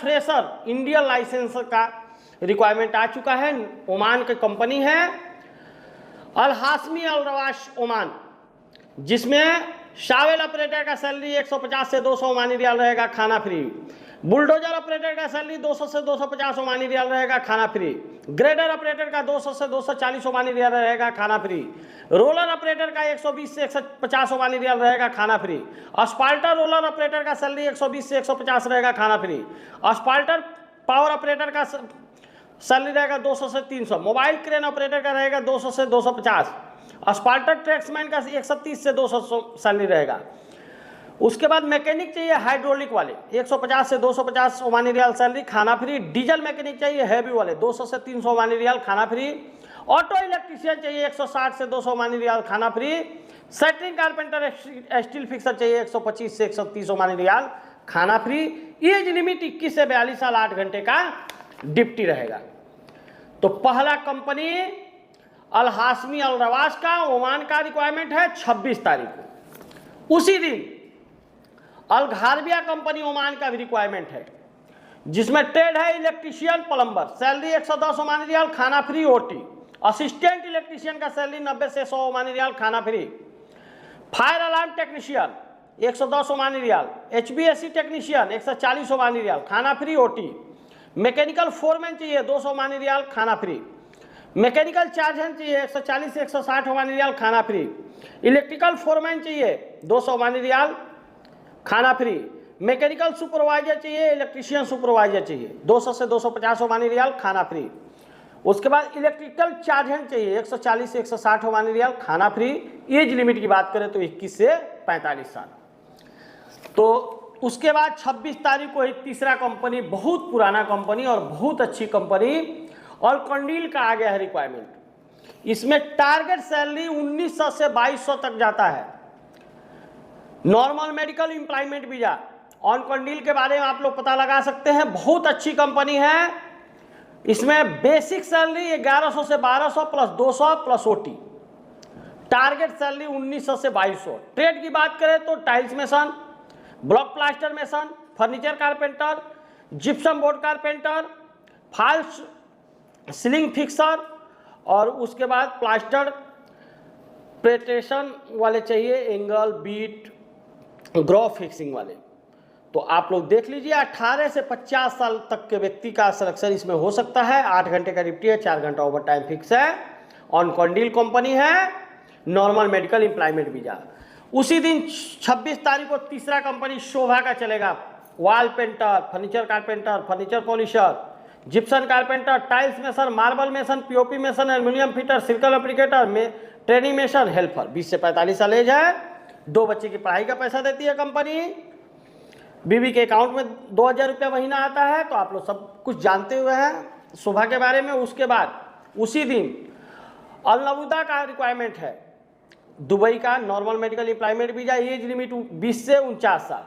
Fresher Indian licence का requirement आ चुका है। ओमान की कंपनी है अल हाशमी अल रवाश ओमान, जिसमें शावेल ऑपरेटर का सैलरी 150 से 200 ओमानी रियाल रहेगा, खाना फ्री। बुलडोजर ऑपरेटर का सैलरी 200 से 250 ओमानी रियाल रहेगा, खाना फ्री। ग्रेडर ऑपरेटर का 200 से 240 ओमानी रियाल रहेगा, खाना फ्री। रोलर ऑपरेटर का 120 से 150 ओमानी रियाल रहेगा, खाना फ्री। अस्पाल्टर रोलर ऑपरेटर का सैलरी 120 से 150 रहेगा, खाना फ्री। अस्पाल्टर पावर ऑपरेटर का सैलरी रहेगा 200 से 300। मोबाइल क्रेन ऑपरेटर का रहेगा 200 से 250। अस्पाल्टर ट्रैक्समैन का 130 से 200 सैलरी रहेगा। उसके बाद मैकेनिक चाहिए हाइड्रोलिक वाले 150 से 250 ओमानी रियाल सैलरी, खाना फ्री। डीजल मैकेनिक चाहिए हैवी वाले 200 से 300 ओमानी रियाल, खाना फ्री। ऑटो इलेक्ट्रीशियन चाहिए 160 से 200 ओमानी रियाल, खाना फ्री। सेटरिंग कारपेंटर स्टील फिक्सर चाहिए 125 से 130 ओमानी रियाल, खाना फ्री। एज लिमिट 21 से 42 साल, 8 घंटे का ड्यूटी रहेगा। तो पहला कंपनी अल हाशमी अल रवाश का ओमान का रिक्वायरमेंट है 26 तारीख को। उसी दिन अल घारबिया कंपनी ओमान का भी रिक्वायरमेंट है, जिसमें ट्रेड है electrician plumber, salary 110 Omani riyal, खाना फ्री ओटी। असिस्टेंट इलेक्ट्रीशियन का सैलरी 90 से 100 ओमानी रियाल, खाना free. Fire alarm technician 110 Omani riyal. HVAC technician 140 Omani riyal, खाना फ्री ओटी। मैकेनिकल फोरमैन चाहिए 200 ओमानी रियाल, खाना फ्री। मैकेनिकल चार्ज हैंड चाहिए 140 से 160 ओमानी रियाल, खाना फ्री। इलेक्ट्रिकल फोरमैन चाहिए 200 ओमानी रियाल, खाना फ्री। मैकेनिकल सुपरवाइजर चाहिए, इलेक्ट्रीशियन सुपरवाइजर चाहिए 200 से 250 ओमानी रियाल, खाना फ्री। उसके बाद इलेक्ट्रिकल चार्ज हैंड चाहिए 140 से 160 ओमानी रियाल, खाना फ्री। एज लिमिट की बात करें तो 21 से 45 साल। तो उसके बाद 26 तारीख को एक तीसरा कंपनी, बहुत पुराना कंपनी और बहुत अच्छी कंपनी ऑलकंडील का आ गया है रिक्वायरमेंट। इसमें टारगेट सैलरी 1900 से 2200 तक जाता है। Normal medical employment visa. ऑलकंडील के बारे में आप लोग पता लगा सकते हैं, बहुत अच्छी कंपनी है। इसमें बेसिक सैलरी 1100 से 1200 plus 200 plus OT. Target salary 1900 से 2200। ट्रेड की बात करें तो tiles mason, block plaster mason, furniture carpenter, gypsum board carpenter, false ceiling fixer, और उसके बाद प्लास्टर प्रेटेशन वाले चाहिए, एंगल बीट ग्रो फिक्सिंग वाले। तो आप लोग देख लीजिए 18 से 50 साल तक के व्यक्ति का सिलेक्शन इसमें हो सकता है। 8 घंटे का ड्यूटी है, 4 घंटा ओवर टाइम फिक्स है। ऑनकंडील कंपनी है, नॉर्मल मेडिकल एम्प्लॉयमेंट वीजा। उसी दिन 26 तारीख को तीसरा कंपनी शोभा का चलेगा। Wall painter, furniture carpenter, furniture polisher, Gipson carpenter, tiles mason, marble mason, POP mason, aluminium fitter, circle applicator में ट्रेनिंग मेसन, हेल्पर। 20 से 45 साल एज है। 2 बच्चे की पढ़ाई का पैसा देती है कंपनी। बीवी के अकाउंट में 2000 रुपया महीना आता है। तो आप लोग सब कुछ जानते हुए हैं शोभा के बारे में। उसके बाद उसी दिन अल नवुदा का रिक्वायरमेंट है, दुबई का normal medical employment visa. Age limit 20 से 49 साल।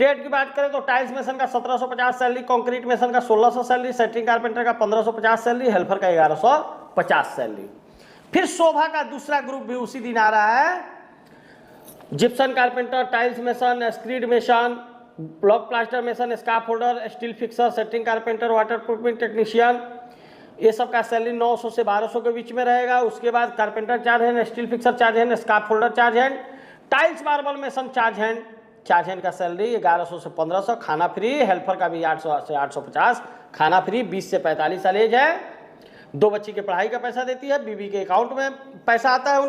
ट्रेड की बात करें तो टाइल्स मेसन का 1750 सैलरी, कंक्रीट मेसन का 1600 सैलरी, सेटरिंग कारपेंटर का 1550 सैलरी, हेल्पर का 1150 सैलरी। फिर शोभा का दूसरा ग्रुप भी उसी दिन आ रहा है। Gypsum carpenter, tiles mason, screed mason, block plaster mason, scaffolder, steel fixer, shuttering carpenter, water proofing technician, ये सब का सैलरी 900 से 1200 के बीच में रहेगा। उसके बाद carpenter charge hand, steel fixer charge hand, scarf holder charge hand, tiles marble mason charge hand का सैलरी 1100 से 1500, खाना फ्री। हेल्पर का भी 800 से 850, खाना फ्री। 20 से 45 साल एज है। 2 बच्ची के पढ़ाई का पैसा देती है। बीवी के अकाउंट में पैसा आता है।